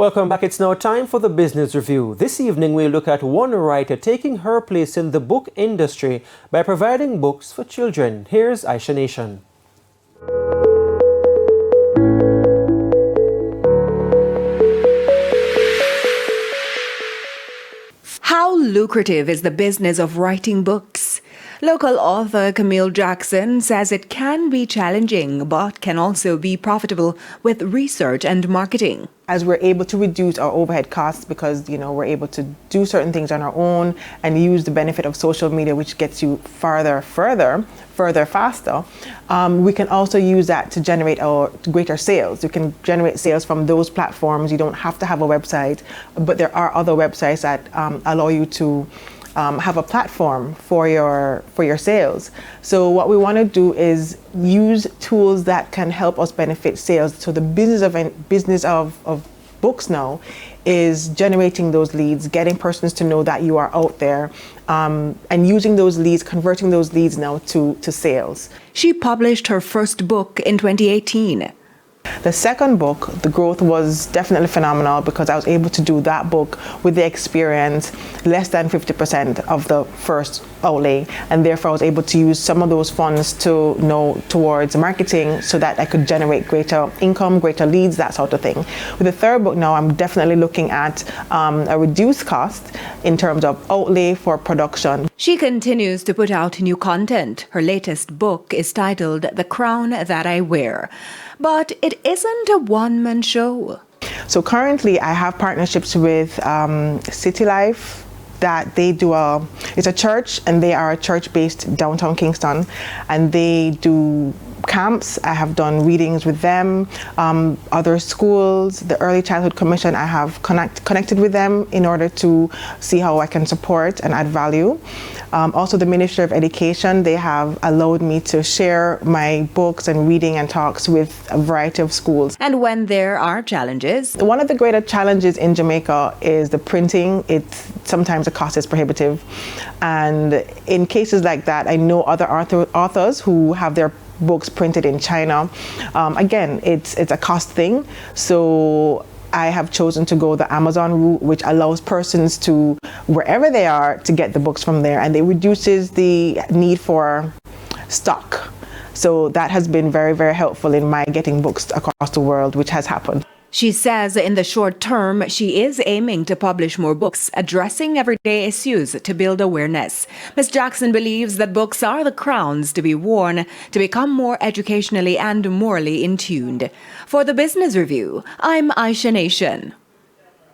Welcome back. It's now time for the Business Review. This evening we look at one writer taking her place in the book industry by providing books for children. Here's Aisha Nation. How lucrative is the business of writing books? Local author Camille Jackson says it can be challenging, but can also be profitable with research and marketing. As we're able to reduce our overhead costs because, we're able to do certain things on our own and use the benefit of social media, which gets you further, faster, we can also use that to generate our greater sales. You can generate sales from those platforms. You don't have to have a website, but there are other websites that allow you to have a platform for your sales. So what we want to do is use tools that can help us benefit sales. So the business of books now is generating those leads, getting persons to know that you are out there, and using those leads, converting those leads now to sales. She published her first book in 2018. The second book, the growth was definitely phenomenal because I was able to do that book with the experience less than 50% of the first outlay, and therefore I was able to use some of those funds towards marketing so that I could generate greater income, greater leads, that sort of thing. With the third book now, I'm definitely looking at a reduced cost in terms of outlay for production. She continues to put out new content. Her latest book is titled The Crown That I Wear. But it isn't a one-man show. So currently I have partnerships with City Life, that they do it's a church, and they are a church based downtown Kingston, and they do camps. I have done readings with them, other schools, the Early Childhood Commission. I have connected with them in order to see how I can support and add value. Also the Ministry of Education, they have allowed me to share my books and reading and talks with a variety of schools. And when there are challenges? One of the greater challenges in Jamaica is the printing. Sometimes the cost is prohibitive. And in cases like that, I know other authors who have their books printed in China. Again, it's a cost thing. So I have chosen to go the Amazon route, which allows persons to, wherever they are, to get the books from there, and it reduces the need for stock. So that has been very, very helpful in my getting books across the world, which has happened. She says in the short term, she is aiming to publish more books addressing everyday issues to build awareness. Ms. Jackson believes that books are the crowns to be worn to become more educationally and morally in tuned. For the Business Review, I'm Aisha Nation.